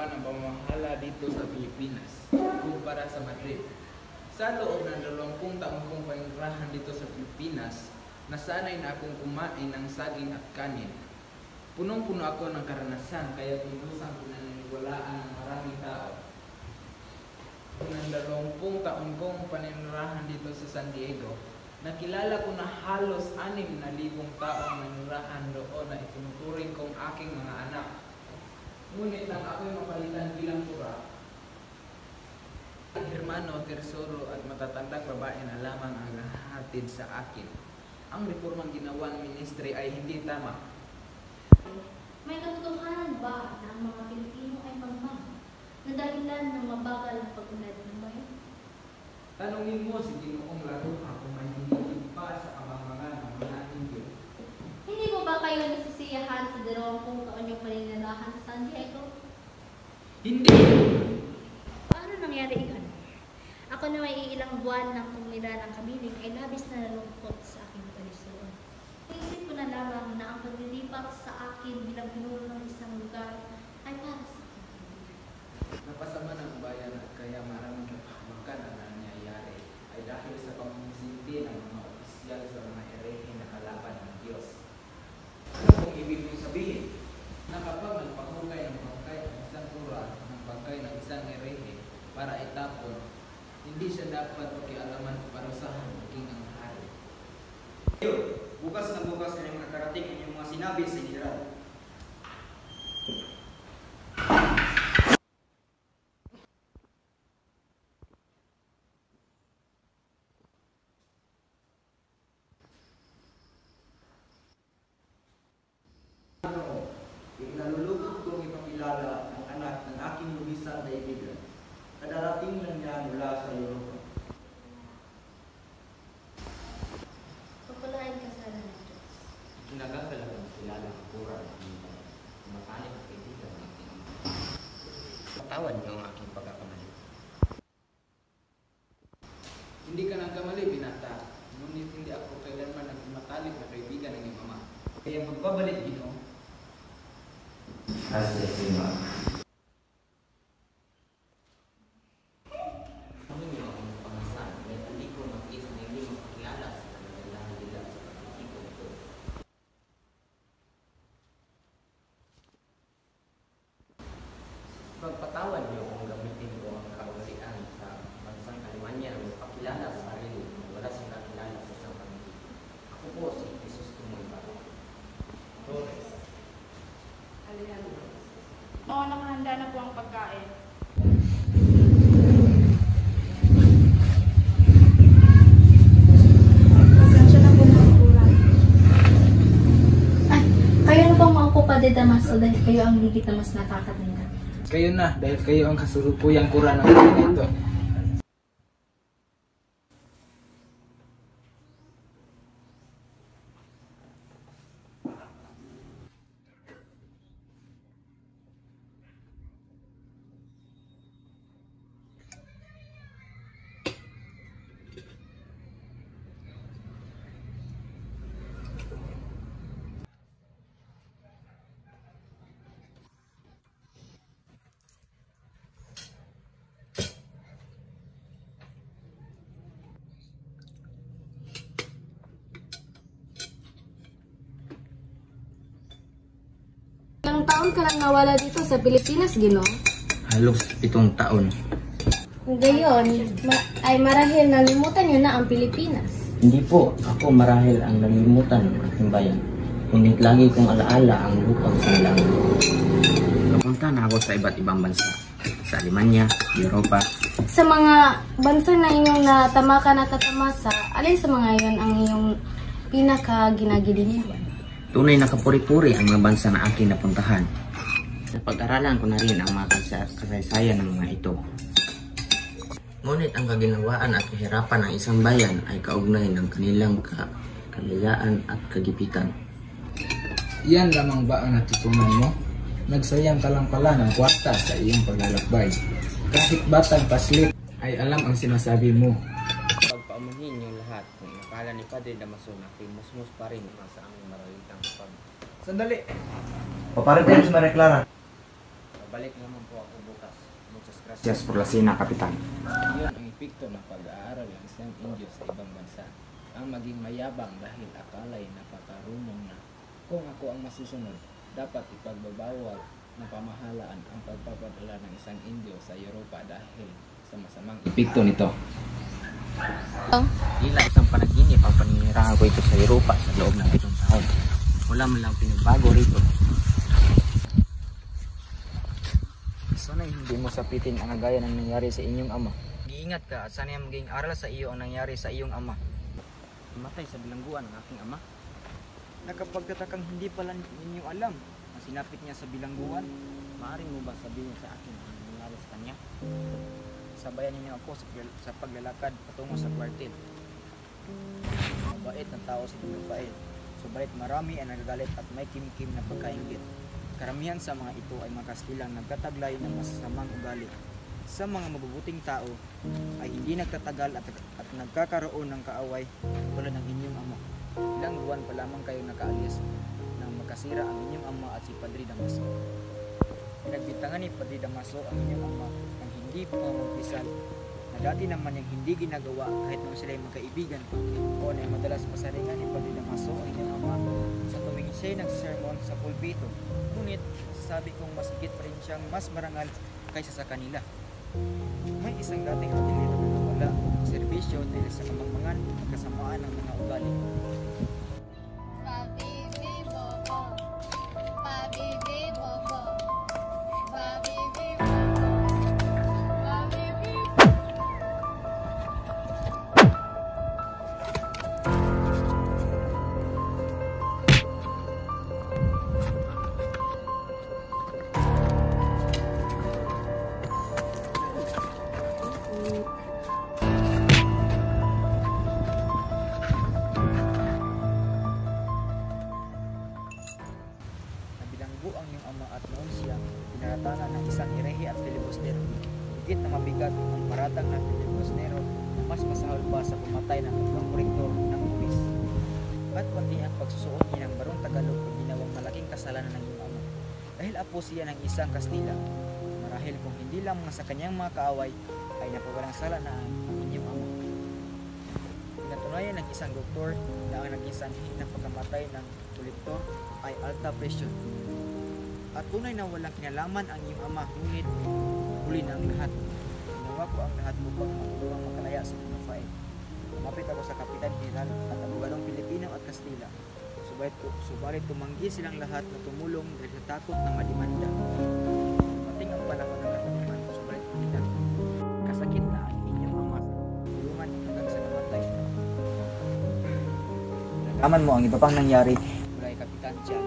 iba ng pamamahala dito sa Pilipinas kumpara sa Madrid. Sa loob ng 20 taong kong panirahan dito sa Pilipinas, nasanay na akong kumain ng saging at kanin. Punong-puno ako ng karanasan kaya pinusang pinaniniwalaan ng maraming tao. Ng 20 taong kong panirahan dito sa San Diego, nakilala ko na halos 6,000 tao ang nanirahan doon na itinuturing kong aking mga anak. Ngunit nang ako'y mapalitan bilang tura, ang hermano, tersoro at matatandang babae na lamang ang nahatid sa akin. Ang reformang ginawa ng ministry ay hindi tama. May katotohanan ba na ang mga Pilipino ay mangmang na dahilan ng mabagal na pag-unlad ng bayan? Tanungin mo si Ginoong Laruha kung may hinihig pa sa kamangmangan ng mga Indio. Hindi mo ba kayo nasisiyahan sa 20 taon yung paninirahan sa San Diego? Hindi! Paano nangyari iyon? Ako na may ilang buwan ng tumira ng kamiling ay labis na nalungkot sa aking palisuon. Naisip ko na lamang na ang paglilipat sa akin bilang pinuno ng isang lugar ay para sa akin. Napasama ng bayan at kaya maraming kapahamakan ang nangyayari ay dahil sa pamumusinti ng mga opisyal sa mga herehe na kalaban ng Diyos. Ano kung ibig mong sabihin na kapag nagpahugay ng bangkay ng isang tura ng bangkay ng isang herehe para itapon, hindi siya dapat pakialaman o parusahan maging ang hari? Bukas na bukas na yung nakarating ang inyong mga sinabi sa general. Nalulugod kong ipakilala ang anak ng aking lubisan kaibigan. Kadarating lang niya mula sa Europa. Pagpalain ka sana ng Diyos. Nagagalagang kilala ang pura ng inyong makanik at kaibigan ng aking ama. Patawan niyo ang aking pagkakamali. Hindi ka nagkamali, binata. Ngunit hindi ako kailanman nagmatalik na kaibigan ng iyong ama. Kaya magbabalik, Ginoo. Asya sima. Ano niyo ang pangasan dahil hindi ko mag-is na hindi mapakilala sa kanila nila sa pagkikiko ito. Pagpatawan niyo kung gamitin ko ang kaugalian sa bansang Alemanya na magpakilala sa sarili na wala siyang nakilala sa isang pamilya. Ako po si Jesus Tumoy Baro. Torres. Oo, nakahanda na po ang pagkain. Pasensya na po mga kurang. Ay, kayo na pong maupo pa de Damaso dahil kayo ang higit na mas nakakatingga. Kayo na, dahil kayo ang kasulukuyang kura ng bayan ito. Ilang taon ka lang nawala dito sa Pilipinas, Ginoo? Halos 7 taon. Ngayon, ay marahil nalimutan niyo na ang Pilipinas. Hindi po, ako marahil ang nalimutan ng aking bayan. Ngunit lagi kong alaala ang lupang sinilangan. Napunta na ako sa iba't ibang bansa. Sa Alemanya, Europa. Sa mga bansa na inyong natamakan at tatamasa, alin sa mga iyon ang iyong pinaka-ginagiliwan? Tunay na kapuri-puri ang mga bansa na aking napuntahan. Napag-aralan ko na rin ang mga kasaysayan ng mga ito. Ngunit ang kaginawaan at kahirapan ng isang bayan ay kaugnay ng kanilang kalayaan at kagipitan. Iyan lamang ba ang natutunan mo? Nagsayang ka lang pala ng kwarta sa iyong paglalakbay. Kahit batang paslit ay alam ang sinasabi mo. Pagpaumanhin niyong lahat kung nakala ni Padre Damaso na musmus pa rin sa aming maralitang pag. Sandali! Paparating sa Maria Clara. Babalik naman po ako bukas. Muchas gracias por la cena, Kapitan. Iyon ang epekto ng pag-aaral ng isang Indio sa ibang bansa. Ang maging mayabang dahil akala'y napakarunong na. Kung ako ang masusunod, dapat ipagbabawal ng pamahalaan ang pagpapadala ng isang Indio sa Europa dahil sa masamang epekto nito. Tila isang panaginip ang paninirahan ko ito sa Europa sa loob ng 7 taon. Wala man lang pinagbago rito. Sana hindi mo sapitin ang gaya ng nangyari sa inyong ama. Iingat ka at sana maging aral sa iyo ang nangyari sa iyong ama. Matay sa bilangguan ang aking ama. Nakapagtatakang hindi pala ninyo alam ang sinapit niya sa bilangguan. Maaaring mo ba sabihin sa akin ang nangyari sa kanya? Sabayan ninyo ako sa paglalakad patungo sa kwartel. Mabait ng tao si Rafael. Subalit marami ang nagagalit at may kimkim na pagkainggit. Karamihan sa mga ito ay mga Kastilang nagtataglay ng masasamang ugali. Sa mga mabubuting tao ay hindi nagtatagal at nagkakaroon ng kaaway tulad ng inyong ama. Ilang buwan pa lamang kayo nakaalis nang magkasira ang inyong ama at si Padre Damaso. Pinagbintangan ni Padre Damaso ang inyong ama ng hindi pumamagpisal na dati naman yung hindi ginagawa kahit nung sila ay magkaibigan pa. O na madalas pasaringan ni Padre Damaso ang inyong ama sa tuwing siya'y nagsermon sa pulpito. Ngunit masasabi kong mas higit pa rin siyang mas marangal kaysa sa kanila. May isang dating atilero na nawala ng serbisyo dahil sa kamangmangan at kasamaan ng mga ugali. Pabibi bobo, pabibi bobo, pabibi bobo, pabibi bobo. Nabilanggo ang iyong ama at noon siya pinaratanan ng isang herehe at filibustero. Higit na mabigat ang paratang ng filibustero na mas masahol pa sa pumatay ng ibang korektor ng buwis. Ba't pati ang pagsusuot niya ng barong Tagalog ay ginawang malaking kasalanan ng iyong ama? Dahil apo siya ng isang Kastila. Marahil kung hindi lamang sa kanyang mga kaaway ay napawalang sala na ang inyong ama. Pinatunayan ng isang doktor na ang naging sanhi ng pagkamatay ng kolektor ay alta presyon. At tunay na walang kinalaman ang iyong ama, ngunit huli na ang lahat. Ginawa ko ang lahat upang matulungang makalaya si Rafael. Lumapit ako sa Kapitan General at abogadong Pilipino at Kastila. Subalit tumanggi silang lahat na tumulong dahil sa takot na madimanda. Dumating ang panahon ng kataliman, subalit pilitan. Kasakit na ang inyong ama sa tulungan hanggang sa namatay. Nalaman mo ang iba pang nangyari mula kay Kapitan Jan.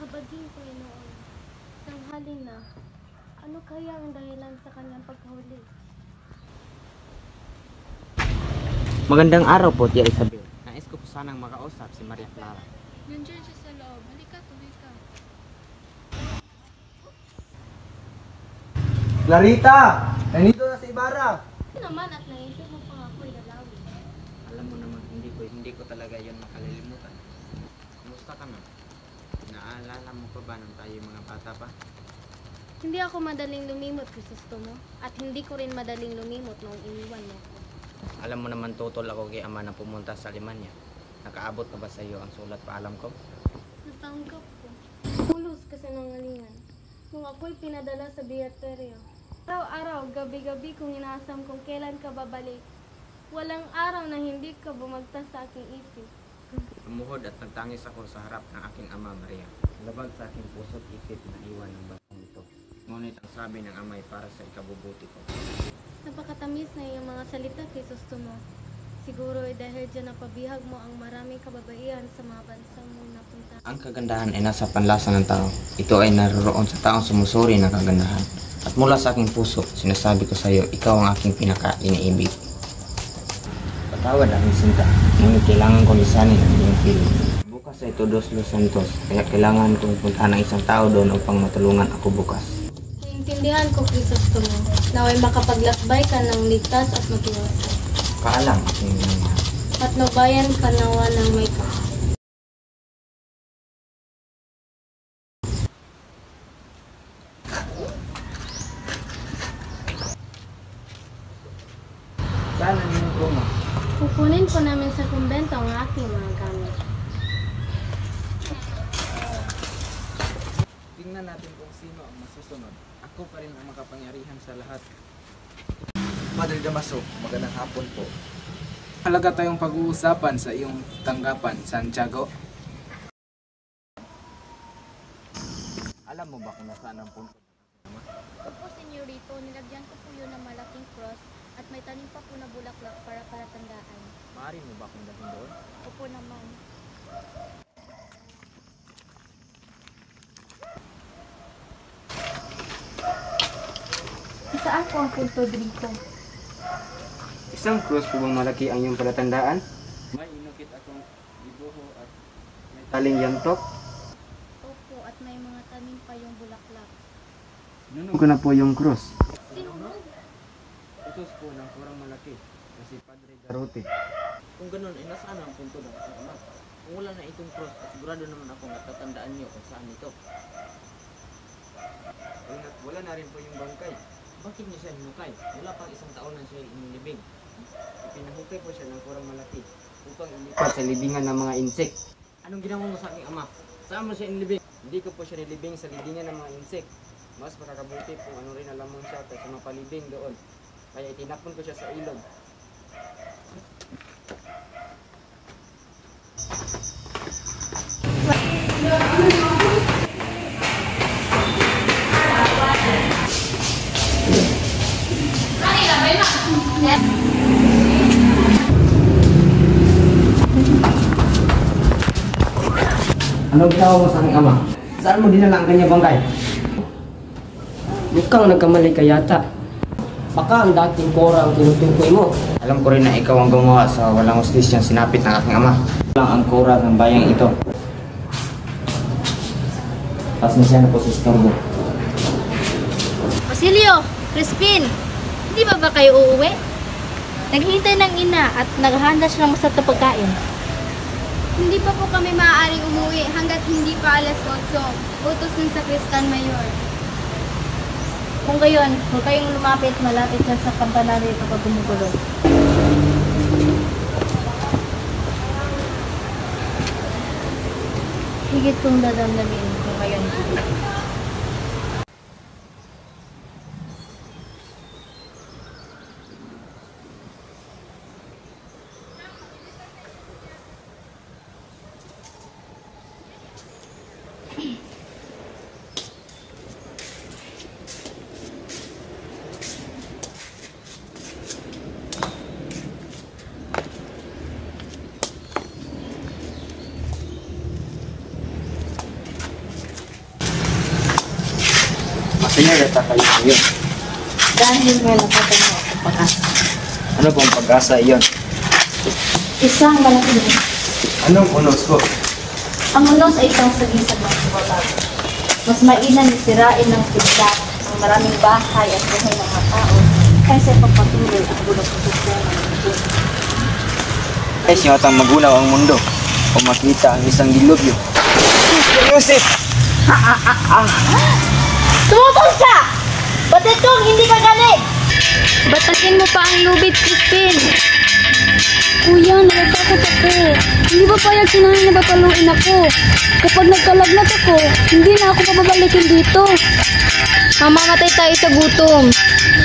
Habagin ko noon. Tanghali na. Ano kaya ang dahilan sa kanyang pagkahuli? Magandang araw po, Tia Isabel. Nais ko po sanang makausap si Maria Clara. Nandiyan siya sa loob. Halika, tuloy ka. Clarita! Nandito na si Ibarra! Ano naman at naisip mo pang ako'y lalawin? Alam mo naman, hindi ko talaga yun makalilimutan. Kumusta ka na? Naalala mo pa ba nang tayo mga bata pa? Hindi ako madaling lumimot, Crisostomo. At hindi ko rin madaling lumimot noong iniwan mo. Alam mo naman, tutol ako kay ama na pumunta sa Alemanya. Nakaabot na ba sa iyo ang sulat paalam ko? Natanggap ko. Pulos kasi nangalingan. Nung ako'y pinadala sa Beaterio. Araw-araw, gabi-gabi kung inaasam kung kailan ka babalik. Walang araw na hindi ka bumagtas sa aking isip. Lumuhod at nagtangis ako sa harap ng aking ama, Maria. Labag sa aking puso't isip na iwan ng batang ito. Ngunit ang sabi ng amay para sa ikabubuti ko. Napakatamis na iyong mga salita, Crisostomo. Siguro ay dahil dyan napabihag mo ang maraming kababaihan sa mga bansang mo napunta. Ang kagandahan ay nasa panlasa ng tao. Ito ay naroroon sa taong sumusuri ng kagandahan. At mula sa aking puso, sinasabi ko sa iyo, ikaw ang aking pinaka-iniibig. Patawad aking sinta, ngunit kailangan kong lisanin ang iyong feeling. Bukas ay Todos los Santos, kaya kailangan kong puntahan ng isang tao doon upang matulungan ako bukas. Naintindihan ko, Crisostomo, naway makapaglakbay ka ng ligtas at makiwasay. Paalam, aking minamahal. Patnubayan ka nawa ng may Saan ang inyong pluma? Kukunin po namin sa kumbento ang aking mga gamit. Tingnan natin kung sino ang masusunod. Ako pa rin ang makapangyarihan sa lahat. Padre Damaso, magandang hapon po. Halaga tayong pag-uusapan sa iyong tanggapan, Santiago. Alam mo ba kung nasaan ang punto? Opo, senyorito, nilagyan ko po yun ng malaking cross at may tanim pa po na bulaklak para palatandaan. Maaari mo ba akong dalhin doon? Opo naman. Saan po ang punto dito? Isang cross po bang malaki ang iyong palatandaan? May inukit akong dibuho at may taling yantok. Opo, at may mga tanim pa yung bulaklak. Nunog ko na po yung cross. Sino? Utos po ng kurang malaki kasi Padre Garote. Kung ganun, nasaan ang punto ng aking ama? Kung wala na itong cross, sigurado naman ako natatandaan niyo kung saan ito. Wala na rin po yung bangkay. Bakit niya siya hinukay? Wala pang isang taon na siya inilibing. Ipinahukay po siya ng kurang malaki upang ilipat sa libingan ng mga insek. Anong ginawa mo sa aking ama? Saan mo siya inilibing? Hindi ko po siya nilibing sa libingan ng mga insek. Mas makakabuti kung ano rin alam mo siya kaysa mapalibing doon. Kaya itinapon ko siya sa ilog. Anong ginawa mo sa aking ama? Saan mo dinala ang kanyang bangkay? Mukhang nagkamali ka yata. Baka ang dating Cora ang tinutukoy mo. Alam ko rin na ikaw ang gumawa sa walang hustisyang sinapit ng aking ama. Lang ang Cora ng bayang ito. Pasensya na po sa istorbo. Basilio! Crispin! Hindi ba kayo uuwi? Naghihintay ng ina at naghahanda siya ng masarap na pagkain. Hindi pa po kami maaaring umuwi hanggat hindi pa alas 8. Utos ng Sakristan Mayor. Kung gayon, huwag kayong lumapit malapit lang sa kampanari kapag gumugulo. Higit kong dadamdamin kung ngayon higit. Masaya yata kayo ngayon. Dahil may napatay mo ako pag-asa. Ano pong pag-asa iyon? Isang malaki. Anong unos po? Ang unos ay isang sagisag ng subabago. Mas mainam sirain ng kidlat ang maraming bahay at buhay ng mga tao kaysa pagpatuloy ang bulok ng ng mundo. Guys, yung atang magunaw ang mundo o makita ang isang dilubyo. Yusef! Tumutol siya! Ba't itong hindi ka galit? Batakin mo pa ang lubid, Crispin. Kuya, natatakot ako. Hindi ba payag si nanay na bapaluin ako? Kapag nagkalagnat ako, hindi na ako pababalikin dito. Mamamatay tayo sa gutom.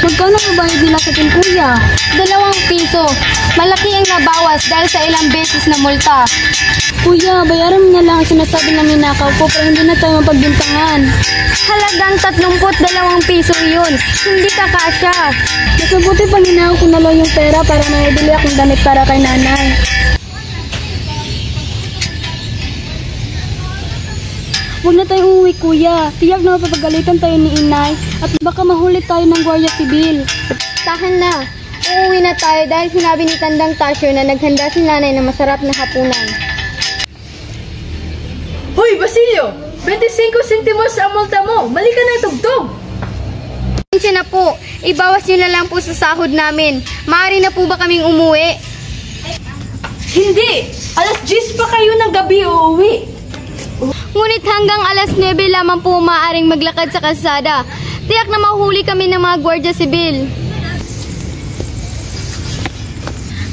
Magkano ba bayad nila sa akin, kuya? 2 piso. Malaki ang nabawas dahil sa ilang beses na multa. Kuya, bayaran mo na lang ang sinasabi na ninakaw ko para hindi na tayo mapagbintangan. Halagang 32 piso yun. Hindi ka kasya. Mas mabuti pang hinahon ko na lang yung pera para maibili akong damit para kay nanay. Huwag na tayong umuwi, kuya. Tiyak na mapapagalitan tayo ni inay at baka mahuli tayo ng Guardia Civil. Tahan na. Uuwi na tayo dahil sinabi ni Tandang Tasyo na naghanda si nanay ng masarap na hapunan. Hoy, Basilio! 25 sentimos ang multa mo! Mali ka na itugtog! Pasensya na po. Ibawas nyo na lang po sa sahod namin. Maaari na po ba kaming umuwi? Hindi! Alas 10 pa kayo ng gabi uuwi. Ngunit hanggang alas 9 lamang po maaaring maglakad sa kalsada. Tiyak na mahuli kami ng mga Guardia Sibil.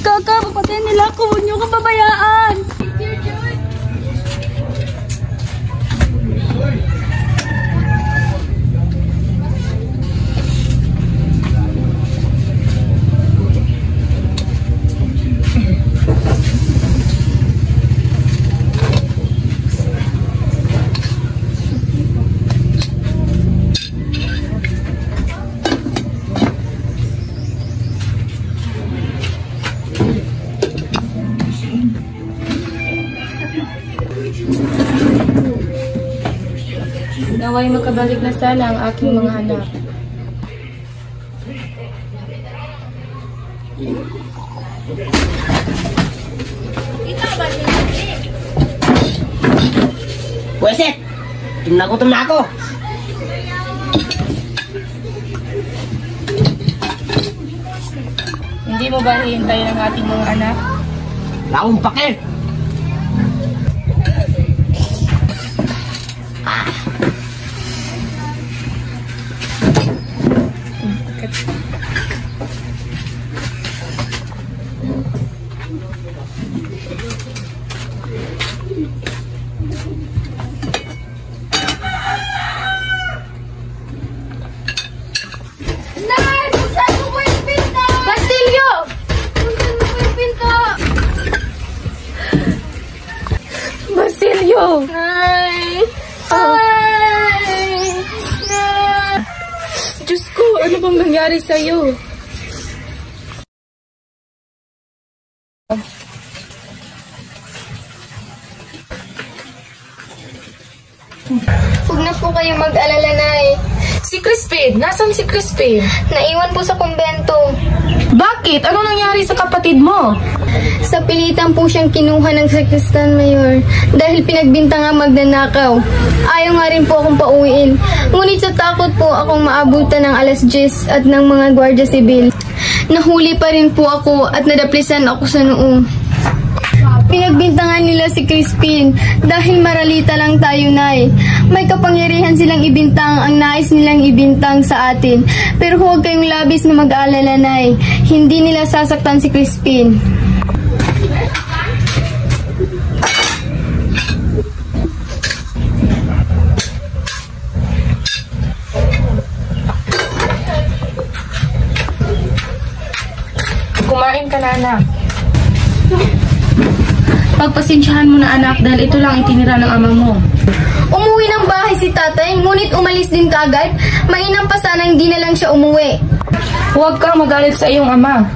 Kaka, papatayin nila ako. Huwag niyo kang pabayaan. Naway makabalik na sana ang aking mga anak. Weset! Tumna ako! Hindi mo ba hihintayin ang ating mga anak? Wala akong pake! Basilio! Ay! Ay! Diyos ko, ano bang nangyari sa'yo? Huwag na po kayo mag-alala, Nay. Si Crispin! Nasaan si Crispin? Naiwan po sa kumbento. Bakit? Ano nangyari sa kapatid mo? Sa pilitan po siyang kinuha ng sakristan, Mayor. Dahil pinagbintangang magnanakaw. Ayaw nga rin po akong pauwiin. Ngunit sa takot po akong maabutan ng alas 10 at ng mga Guardia Sibil. Nahuli pa rin po ako at nadaplisan ako sa noo. Pinagbintangan nila si Crispin dahil maralita lang tayo, Nay. May kapangyarihan silang ibintang ang nais nilang ibintang sa atin. Pero huwag kayong labis na mag-aalala, Nay. Hindi nila sasaktan si Crispin. Kumain ka na, anak. Pagpasensyahan mo na, anak, dahil ito lang itinira ng ama mo. Umuwi ng bahay si tatay, ngunit umalis din kaagad. Mainam pa sana hindi na lang siya umuwi. Huwag kang magalit sa iyong ama.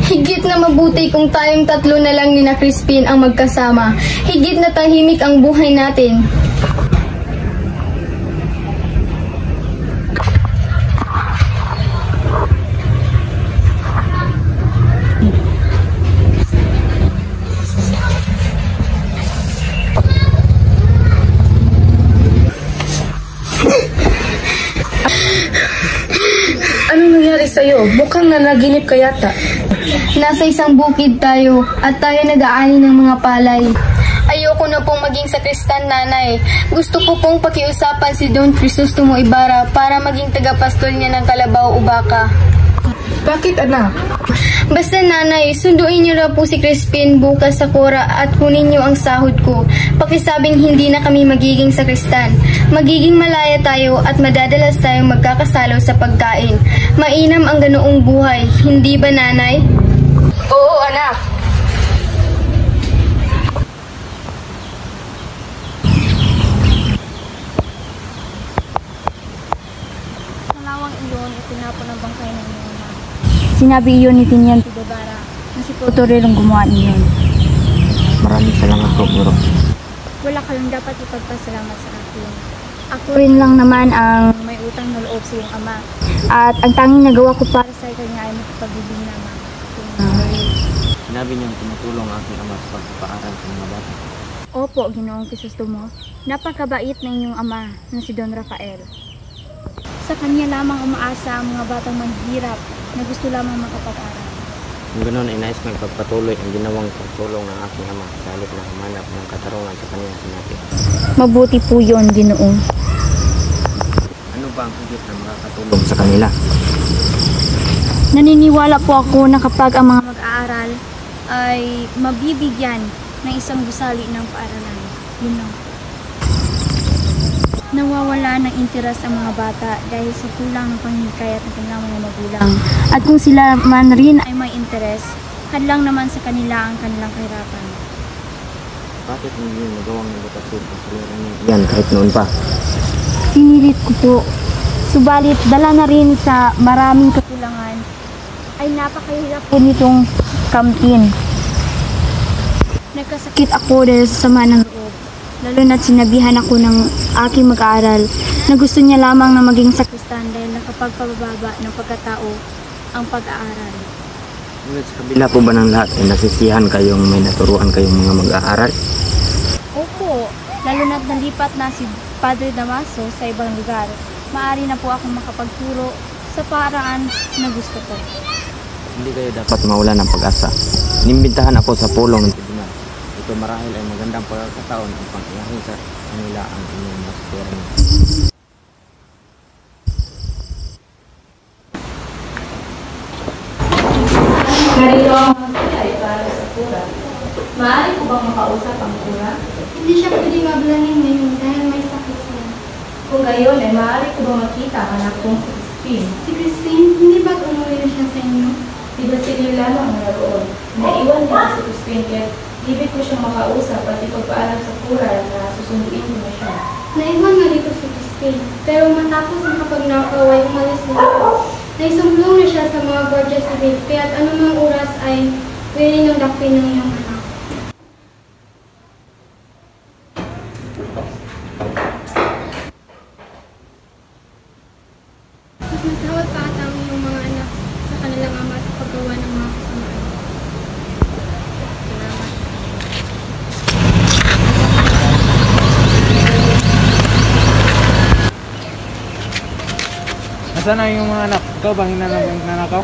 Higit na mabuti kung tayong tatlo na lang ni na Crispin ang magkasama. Higit na tahimik ang buhay natin. Anong nangyari sa'yo? Mukhang nanaginip ka yata. Nasa isang bukid tayo at tayo nag-aani ng mga palay. Ayoko na pong maging sakristan, Nanay. Gusto ko pong pakiusapan si Don Crisostomo Ibarra para maging tagapastol niya ng Kalabaw o Baka. Bakit, anak? Basta, Nanay, sunduin niyo na po si Crispin bukas sa Cora at kunin niyo ang sahod ko. Pakisabing hindi na kami magiging sakristan. Magiging malaya tayo at madadalas tayong magkakasalo sa pagkain. Mainam ang ganoong buhay, hindi ba, Nanay? Oo, anak. Sa lawang iyon, itinapon ang bangkay ng iyong ama. Sinabi iyon ni Tiniente Ibarra na si Tutorel ang gumawa niyon. Maraming salamat po, Guro. Wala ka lang dapat ipagpasalamat sa akin. Ako rin lang naman ang may utang na loob sa iyong ama. At ang tanging nagawa ko para sa kanya ay makapagiging naman. Sinabi niyang tumutulong ang aking ama sa pagpapaaral sa mga bata. Opo, Ginoong Crisostomo. Napakabait na inyong ama na si Don Rafael. Sa kanya lamang umaasa ang mga batang manghirap na gusto lamang makapag-aral. Kung ganoon ay nais kong pagpatuloy ang ginawang pagtulong ng aking ama sa halip na humanap ng katarungan sa kanyang sinabi. Mabuti po yon, Ginoong. Ano ba ang higit na makakatulong sa kanila? Naniniwala po ako na kapag ang mga mag-aaral ay mabibigyan ng isang gusali ng paaralan. Yun lang. Nawawala ng interes ang mga bata dahil sa kulang ng panghikayat ng kanilang mga magulang. At kung sila man rin ay may interes, hadlang naman sa kanila ang kanilang kahirapan. Bakit hindi nagawang edukasyon ang suliranin yan kahit noon pa? Pinilit ko po. Subalit dala na rin sa maraming kakulangan ay napakahirap po nitong kamtin. Nagkasakit ako dahil sa sama ng loob. Lalo na't sinabihan ako ng aking mag-aaral na gusto niya lamang na maging sakristan dahil nakapagpababa ng pagkatao ang pag-aaral. Ngunit sa kabila po ba ng lahat ay nasisiyahan kayong may naturuan kayong mga mag-aaral? Opo, lalo na't nalipat na si Padre Damaso sa ibang lugar. Maaari na po akong makapagturo sa paraan na gusto ko. Hindi kayo dapat mawalan ng pag-asa. Inimbitahan ako sa pulong ng tribunal. Ito marahil ay magandang pagkakataon ang pang-iyahin sa kanila ang inyong masipera. Narito ang mga kulay para sa kura. Maaari ko bang makausap ang kura? Hindi siya pwede mablangin ngayon dahil may sakit siya. Kung gayon ay maaari ko bang makita ang anak kong si Crispin? Si Christine, hindi ba't umuwi na siya sa inyo? Si Basilio lamang ang naroon. Naiwan niya si Crispin kaya ibig ko siyang makausap at ipagpaalam sa kura na susunduin ko na siya. Naiwan nga dito si Christine, pero matapos ang kapagnakaw ay umalis na ito. Naisumplong na siya sa mga Guardia Civil, kaya't anumang oras ay willing ng dakpin ng iyong anak. Mas masawat pa ata ang iyong mga anak sa kanilang ama sa paggawa ng mga kasamaan. Salamat. Nasaan na yung mga anak? Ikaw bang hinanakaw?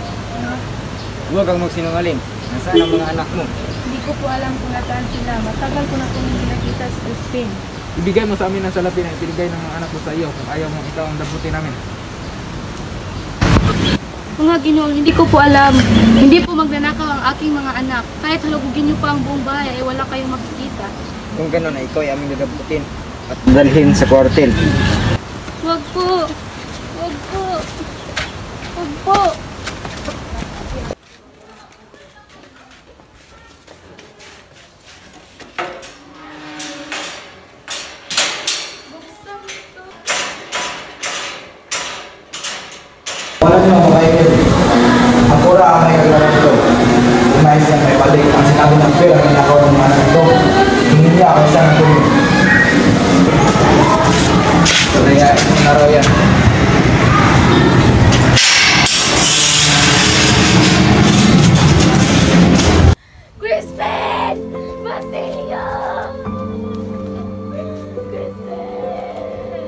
Huwag kang magsinungaling. Nasaan ang mga anak mo? Hindi ko po alam kung nasaan sila. Matagal ko na kung hindi nakita si Crispin. Ibigay mo sa amin ang salapi na ibigay ng mga anak mo sa iyo kung ayaw mo ikaw ang daputin namin. Mga Ginoong, hindi ko po alam. Hindi po magnanakaw ang aking mga anak. Kahit halugugin niyo pa ang buong bahay ay wala kayong makikita. Kung gano'n ay ikaw ay aming dadaputin at dalhin sa kwartel. Huwag po! Huwag po! Huwag po! Wala niyo ang makainin. Ang kura ang may kagawa nito. Umayos niya may balik. Ang sinabi ng pera ang nakaw ng mga anak ito. Hingin niya ako isa ng tuloy. Kaya itong naraw yan. Crispin! Basilio! Crispin!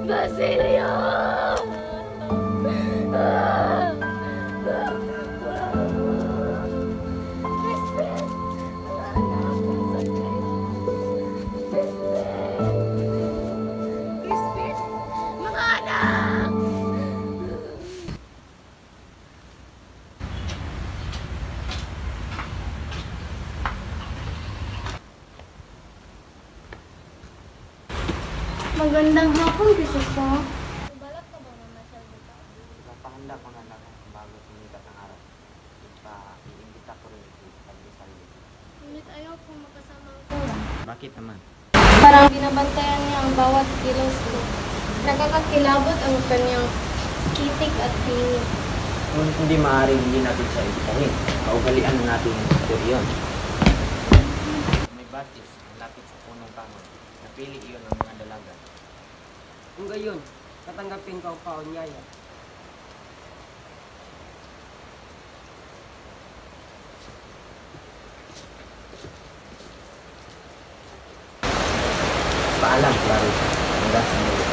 Basilio! Magandang hapon, Cristo. Papahanda ko na lang bago sumikat ang araw. Iimbita ko rin si Pagdisal. Ngunit ayaw po makasama ang kura. Bakit naman? Parang binabantayan niya ang bawat kilos ko. Nakakakilabot ang kanyang kitik at pinig. Ngunit hindi maaaring hindi natin siya ibitahin. Kaugalian na natin ito iyon. May batis, lapit sa punong tangon. Napili iyon ng mga dalaga. Kung gayon, tatanggapin ko ang kaonyaya. Paalam, Clarissa. Hanggang sa muli.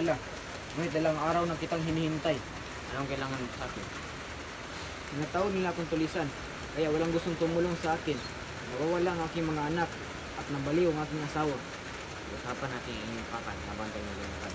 mag-alala. Ngunit dalang araw na kitang hinihintay. Anong kailangan mo sa akin? Sinataon nila akong tulisan, kaya walang gustong tumulong sa akin. Nawawala ang aking mga anak at nabaliw ang aking asawa. Usapan natin ang inyong papat habang tayo naglalakad.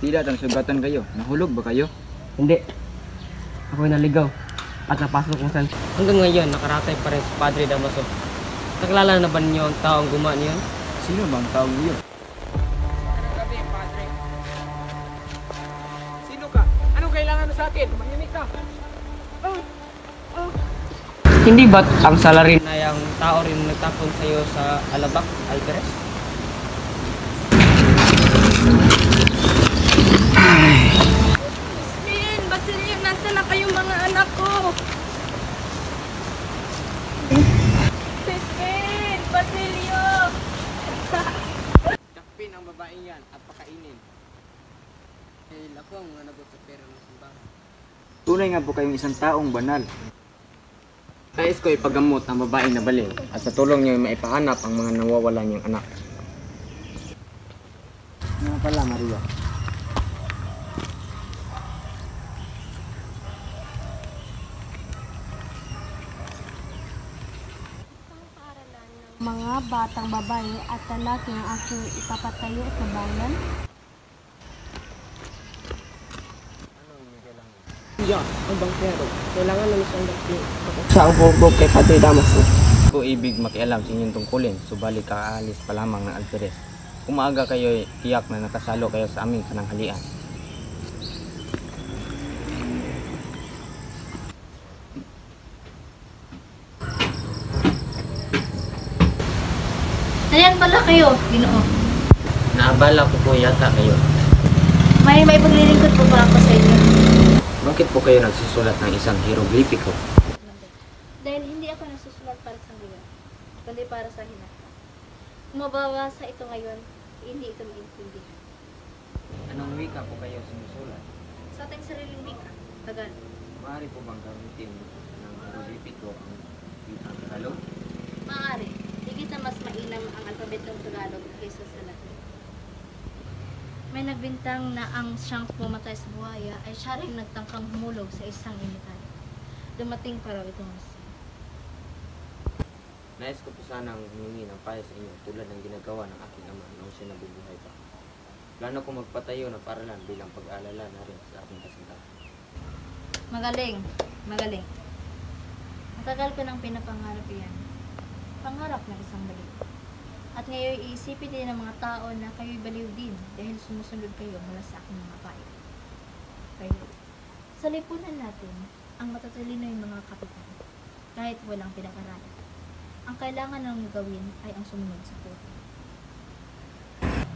Tila tang sugatan kayo. Nahulog ba kayo? Hindi. Ako'y naligaw at napasok kung saan. Hanggang ngayon, nakaratay pa rin si Padre Damaso. Nakalala na ba ninyo ang taong gumawa niyon? Sino bang taong iyon? Gabi, Padre. Sino ka? Anong kailangan mo sa akin? Manimik ka. Hindi ba't ang salarin na yung tao rin nagtapon sa iyo sa Alabak, Alperes? Crispin, Basilio, nasa na kayong mga anak ko? Crispin, Basilio! Takpin ang babaeng yan at pakainin. Dahil ako ang mga nagot sa pera ng simbahan. Tunay nga po kayong isang taong banal. Nais ko ipagamot ang babaeng na baliw at sa tulong niyo maipahanap ang mga nawawala niyang anak. Nga pala, Maria. Mga batang babae at lalaki ang aking ipapatayo sa bayan. Iya, ang bangkero. Kailangan na isang dakli. Siya ang bugbog kay Padre Damaso. ko ibig makialam sa inyong tungkulin, subalit kakaalis pa lamang ng alperes. Kung maaga kayo, tiyak na nakasalo kayo sa aming pananghalian. Ayan pala kayo, Ginoo. Naabala ko po yata kayo. May paglilingkod po ba ako sa inyo? Bakit po kayo nagsusulat ng isang hieroglipiko? Dahil hindi ako nasusulat para sa ngayon, kundi para sa hinata. Kung mababasa ito ngayon, hindi ito maintindihan. Anong wika po kayo sinusulat? Sa ating sariling wika, Tagalog. Maaari po bang gamitin ng hieroglipiko ang wikang Tagalog? Maaari. Higit na mas mainam ang alpabetong Tagalog kaysa sa Latin. May nagbintang na ang siyang pumatay sa buhaya ay siya rin nagtangkang humulog sa isang initan. Dumating pa raw itong Mesya. Nais ko po sanang humingi ng payo sa inyo tulad ng ginagawa ng aking ama noong siya nabubuhay pa. Plano ko magpatayo ng paralan bilang pag-aalala na rin sa aking kasintahan. Magaling. Magaling. Matagal ko nang pinapangarap yan. Pangarap ng isang baliw. At ngayon iisipin din ng mga tao na kayo'y baliw din dahil sumusunod kayo mula sa aking mga payo. Kayo. Sa lipunan natin, ang matatalino yung mga kapitan, kahit walang pinag-aralan. Ang kailangan lang gawin ay ang sumunod sa puso.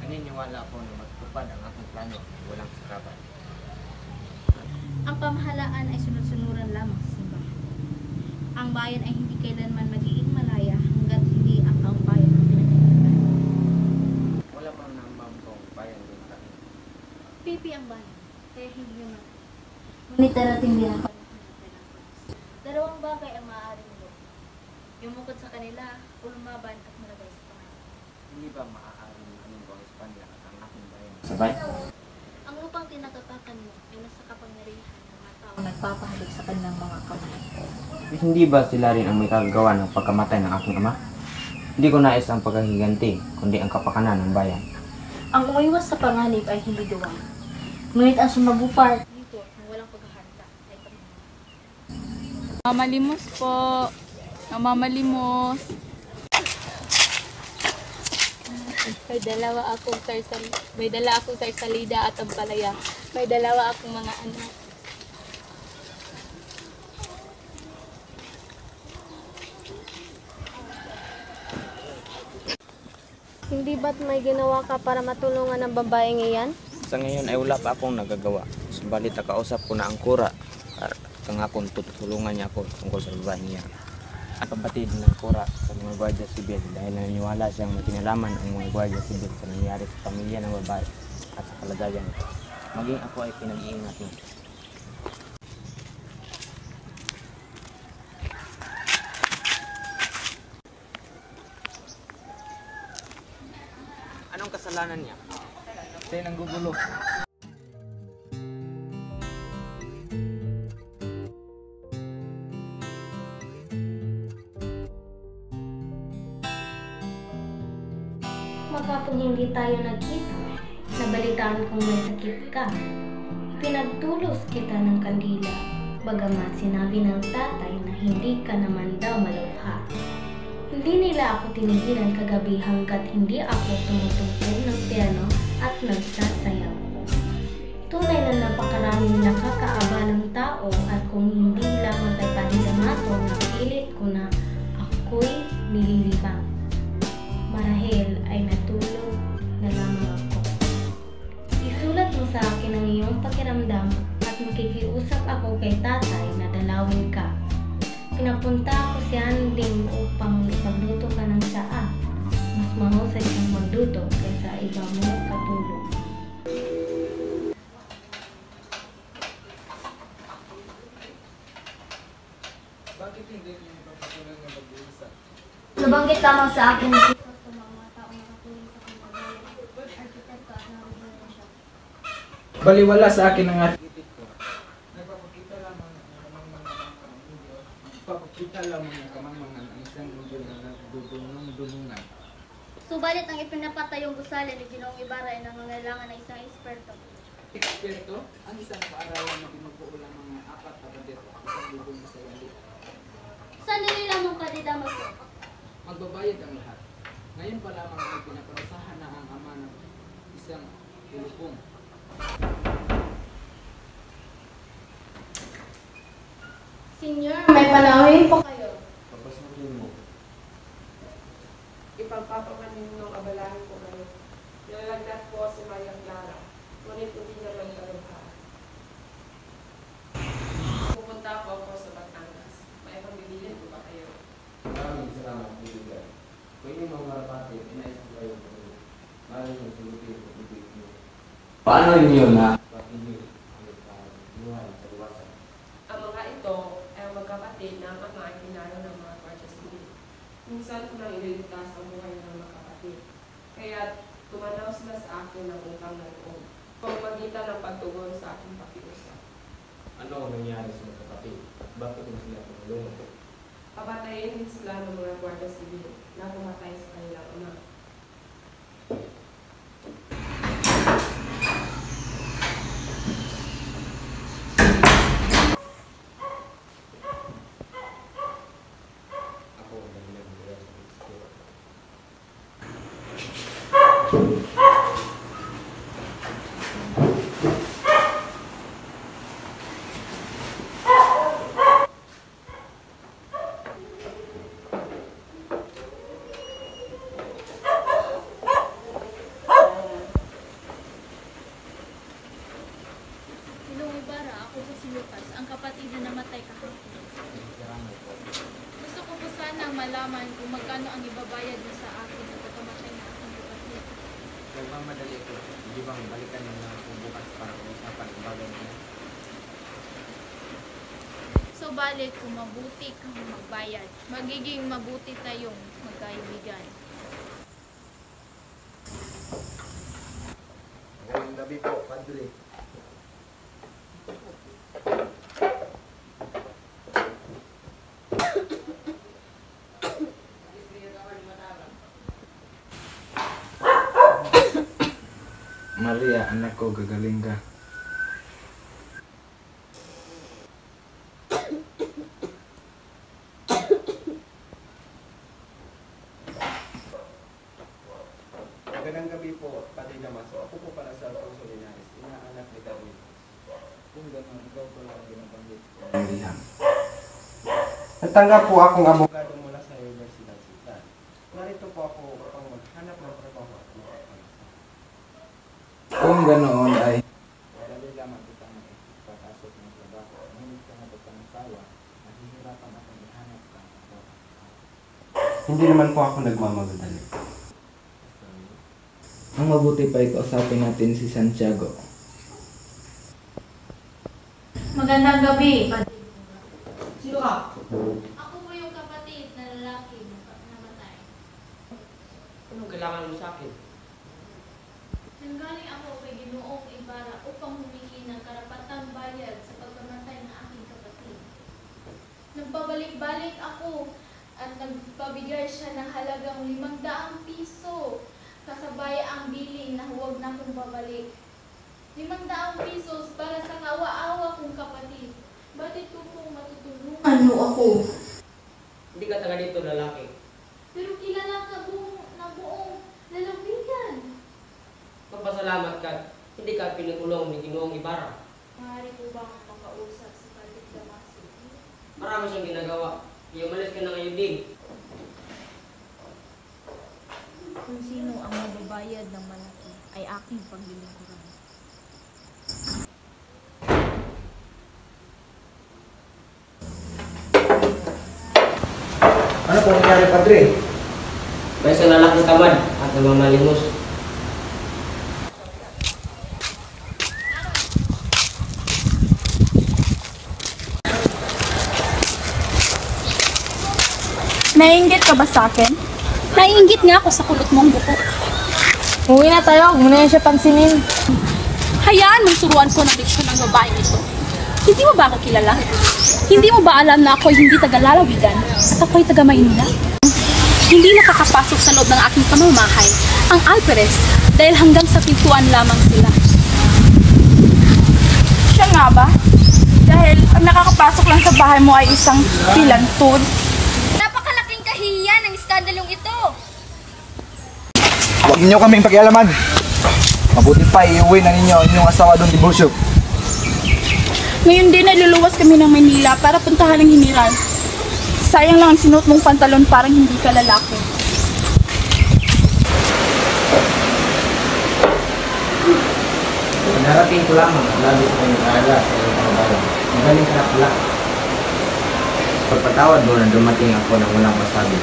Naniniwala ako na matutupad ang aking plano walang sakapan. Ang pamahalaan ay sunod-sunuran lamang sa simbahan. Ang bayan ay hindi kailanman magiging malaya hanggat hindi ang bayan ang pinagkakaroon. Wala pa nang mambong bayan din kami. Pipi ang bayan, kaya hindi naman. Ngunit darating din ang panahon na kailangan. Dalawang bagay ang maaaring mo. Yumukod sa kanila, o lumaban at malagay sa pangalan. Hindi ba maaaring manin ko ang Espanya at ang aking bayan? Sabay? Ang upang tinatatakan mo ay nasa kapangyarihan ng mga tao nagpapahalik sa kanilang mga kamay. Hindi ba sila rin ang may kagagawa ng pagkamatay ng aking ama? Hindi ko nais ang pagkahiganti, kundi ang kapakanan ng bayan. Ang umiwas sa panganib ay hindi duwang. Ngunit ang sumagupar dito ng walang paghahanda ay Panginoon. Mamalimos po. Mamalimos. May dala akong sarsalida at ampalaya. May dalawa akong mga anak. Hindi ba't may ginawa ka para matulungan ang babaeng iyan? Sa ngayon ay wala pa akong nagagawa. Subalit nakausap ko na ang kura at kangakon tutulungan niya ako tungkol sa babae niya. At pabatid ng kura sa mga Guardia Civil dahil naniniwala siyang may kinalaman ang mga Guardia Civil sa nangyari sa pamilya ng babae at sa kalagayan nito. Maging ako ay pinag-iingat mo. Anong kasalanan niya? Sa'yo nang gugulo. Magkapong hindi tayo nagkita, nabalitaan kong may sakit ka. Pinagtulos kita ng kandila, bagamat sinabi ng tatay na hindi ka naman daw malubha. Hindi nila ako tinigilan kagabi hanggat hindi ako tumutugtog ng piano at nagsasayaw. Tunay na napakaraming nakakaabalang tao at kung hindi lamang kay Panidamato, napilit ko na ako'y nililibang. Marahil ay natulog na lamang ako. Isulat mo sa akin ang iyong pakiramdam at makikiusap ako kay tatay na dalawin ka. Pinapunta ako si Anding upang ipagluto ka ng tsaa. Mas mahusay siyang magluto kaysa iba mo katulong. Bakit hindi niyo ipapatuloy ng pag-iisa? Nabanggit lamang sa akin ni Jesus sa mga taong nakatulong sa pagpagawa. Arkitekto at narubuhan siya. Baliwala sa akin ang arkitekto. Nagpapakita lamang ng kamangmangan ng video. Nagpapakita lamang ng kamangmangan ang isang video na nagdudunong-dunungan. Subalit ang ipinapatayong gusali ni Ginoong Ibarra ay nangangailangan ng isang eksperto. Eksperto, ang isang paaralan na binubuo ng mga 4 kapatid at 1,000 na sayali. Sandali lamang Padre Damaso. Magbabayad ang lahat. Ngayon pa lamang ay pinaparusahan na ang ama ng isang ulupong. Senyor, may panauhin po kayo. Papasukin mo. Ipagpapamanin ng abalahin ko kayo. Nalagdat po si Maria Clara, ngunit hindi naman kalungkaan. Pupunta po ako sa Batangas. May pagbibilin ko ba kayo? Maraming salamat, kaibigan. Kung inyong mga marapatin, inais ko kayo po. Maraming sulutin ko ibig niyo. Paano niyo na patinyo ang buhay sa luwasan? Ang mga ito ay ang magkapatid na ang ama ay pinalo ng mga Guardia Civil. Minsan ko nang ililigtas ang buhay ng mga kapatid. Kaya tumanaw sila sa akin ng utang na loob. Pagpagitan ng pagtugon sa aking pakiusap. Ano ang nangyari sa mga kapatid? Bakit mo sila tumulungan? Papatayin din sila ng mga Guardia Civil na pumatay sa kanilang ama. Ako ang dahilan mula sa Mexico. Hello, Ibarra. Ako po si Lucas, ang kapatid na namatay kahapon. Gusto ko po sana malaman kung magkano ang ibabayad niyo sa akin sa pagkamatay na aking kapatid. Nagmamadali ko. Hindi bang balikan niyo na kung bukas para usapan ang bagay niya? So, balik kung mabuti kang magbayad. Magiging mabuti tayong magkaibigan. Ngayong gabi po, Padre. Maria, anak ko, gagaling ka. Magandang gabi po, Padre Damaso. Ako po para sa Alfonso Linares, inaanak ni Carmen. Kung gano'n, ikaw po lang ang ginabanggit ko. Maria. Nagtanggap po akong abogado mula sa Universidad Sultan. Narito po ako upang maghanap ng trabaho at makapagpasa. Kung ganoon ay Dali lamang kita na ipapasok ng trabaho. Ngunit ka na pagkangasawa, nahihirapan akong ihanap ka ng trabaho. Hindi naman po ako nagmamagadali. ang mabuti pa ikausapin natin si Santiago. Magandang gabi, Padre. Sino ka? Ako po yung kapatid na lalaki na namatay. Anong kailangan mo sa akin? Nanggaling ako kay Ginoong Ibarra upang humingi ng karapatang bayad sa pagkamatay ng aking kapatid. Nagpabalik-balik ako at nagpabigay siya ng halagang 500 piso kasabay ang bilin na huwag na kong babalik. 500 pesos para sa kawa-awa kong kapatid. Bakit ko pong matutulungan? Ano ako? Hindi ka taga dito, lalaki. Pero kilala ka na buong lalawigan. Magpasalamat ka. Hindi ka pinukulong ni Ginoong Ibarra. Maaari ko bang makausap si Padre Damaso? Marami siyang ginagawa. Umalis ka na ngayon din. Kung sino ang magbabayad ng malaki ay aking paglilingkuran. Ano po nangyari, Padre? May isang lalaki tamad at namamalimos. Naiinggit ka ba sa akin? Naiinggit nga ako sa kulot mong buko. Uwi na tayo, huwag mo na yan siya pansinin. Hayaan mong turuan ko ng leksyon ng babae nito. Hindi mo ba ako kilala? Hindi mo ba alam na ako'y hindi taga-lalawigan at ako'y taga-Maynila? Hindi nakakapasok sa loob ng aking pamamahay ang Alperes dahil hanggang sa pintuan lamang sila. Siya nga ba? Dahil ang nakakapasok lang sa bahay mo ay isang pilantod. Napakalaking kahihiyan ng iskandalong Huwag niyo kaming pakialaman. Mabuti pa iuwi na ninyo ang inyong asawa doon di Bursyo. Ngayon din naluluwas kami ng Manila para puntahan ang Hiniral. Sayang lang ang sinuot mong pantalon, parang hindi ka lalaki. Narating ko lamang ang labis na nag-aaga sa iyong pangbalang. Magaling ka na pala. Pagpatawad mo na dumating ako ng walang masabi.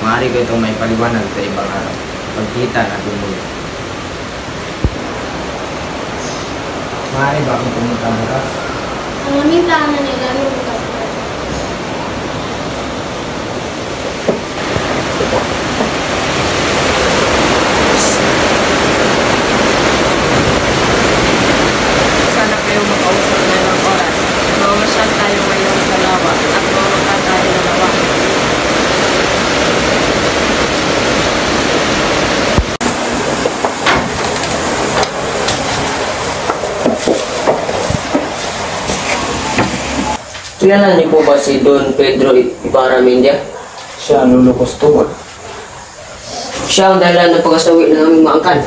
Maaari ko itong may paliwanag sa ibang araw. Pagkita natin muli. Maaari ba akong pumunta bukas? Ang aming tahanan ay lalo bukas. Sana kayo makausap na ng oras. Mamasyal tayo ngayon sa lawa at mamaka tayo ng lawa. Kilala niyo po ba si Don Pedro Ibarra Mendia? Siya ang Lolo Customer. Siya ang dahilan ng pag-asawi ng aming maangkan.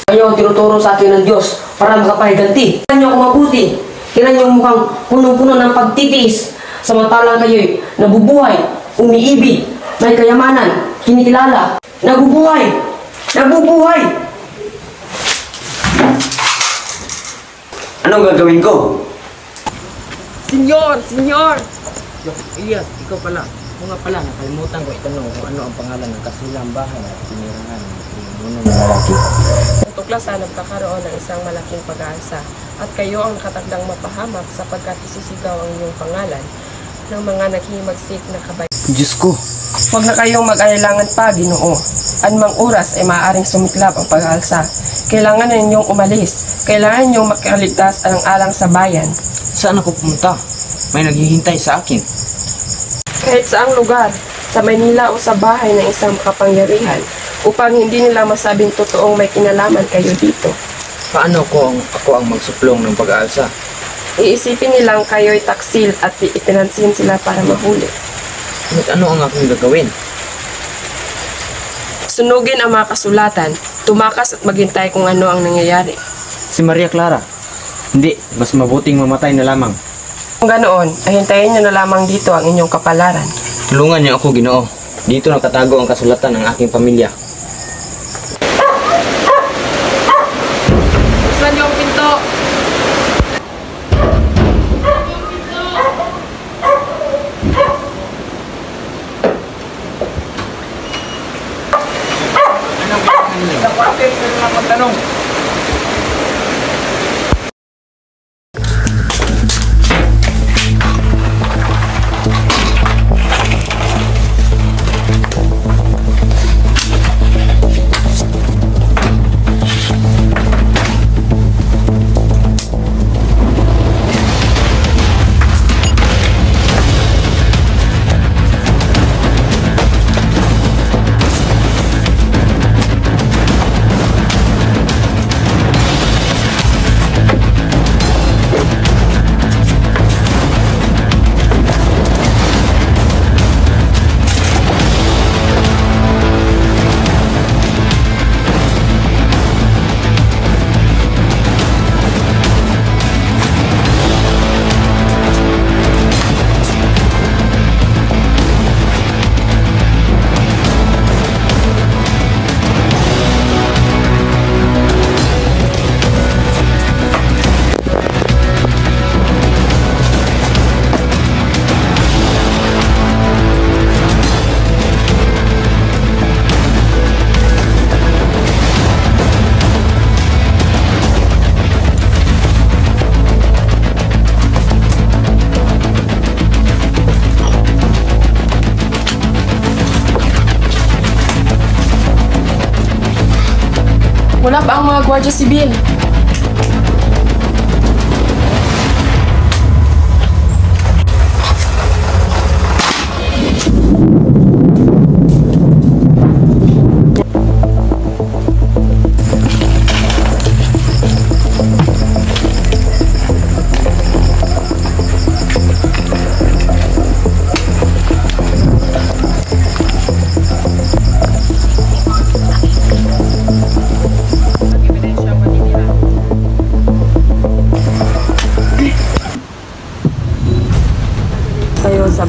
Kayo ang tinuturo sa akin ng Diyos para makapahiganti. Kailan niyo ako mabuti. Kailan niyo mukhang punong-puno ng pagtitiis. Samantalang kayo'y nabubuhay, umiibig, may kayamanan, kinikilala. Nabubuhay! Nabubuhay! Anong gagawin ko? Senyor! Senyor! Elias, ikaw pala. O nga pala, nakalimutan ko itanong kung ano ang pangalan ng kasilang bahay at tinirahan ng pinuno ng lalaki. Ang tuklasan nagkakaroon ng isang malaking pag-aalsa at kayo ang nakatakdang mapahamak sapagkat isisigaw ang inyong pangalan ng mga naghihimagsik na kabayan. Diyos ko! Huwag na kayong mag-ailangan pa, Ginoo. Anumang oras ay maaaring sumiklab ang pag-aalsa. Kailangan na ninyong umalis. Kailangan ninyong makaligtas ang alang sa bayan. Saan ako pumunta? May naghihintay sa akin. Kahit saang lugar, sa Manila o sa bahay ng isang makapangyarihan, upang hindi nila masabing totoong may kinalaman kayo dito. Paano kung ako ang magsuplong ng pag-aalsa? Iisipin nilang kayo'y taksil at ipinansin sila para mahuli. At ano ang aking gagawin? Sunugin ang mga kasulatan, tumakas at maghintay kung ano ang nangyayari. Si Maria Clara. Hindi, mas mabuting mamatay na lamang. Kung ganoon, ay hintayin nyo na lamang dito ang inyong kapalaran. Tulungan niyo ako, Ginoo. Dito nakatago ang kasulatan ng aking pamilya. Buksan niyo ang pinto! Kapatid, pero nga magtanong. Wala ba ang mga gwardiya sibil?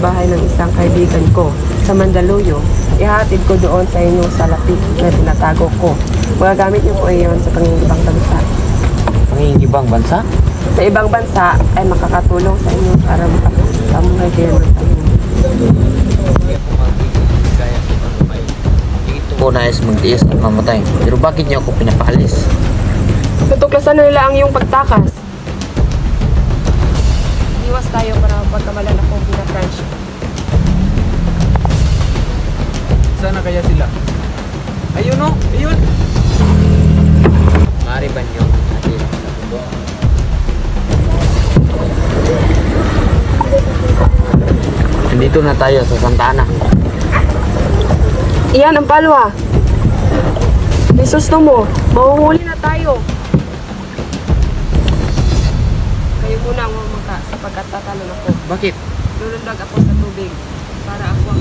bahay ng isang kaibigan ko sa Mandaluyong. Ihatid ko doon sa inyong salapi na tinatago ko. Magagamit niyo po iyon sa pangingibang bansa. Pangingibang bansa? Sa ibang bansa ay makakatulong sa inyo para makapamuhay kayo ng Panginoon. Hindi ko nais magtiis at mamatay. Pero bakit niyo ako pinapaalis? Natuklasan na nila ang iyong pagtakas. Iwas tayo para pagkamalan ako bilang French. Sana kaya sila? Ayun o! Ayun! Maaari ba niyo natin sa mundo? Nandito na tayo sa Santa Ana. Iyan ang palwa. Jesus to mo, mahuhuli na tayo. Kayo muna ang mamaka sapagkat tatalon ako. Bakit? Lulundag ako sa tubig para ako ang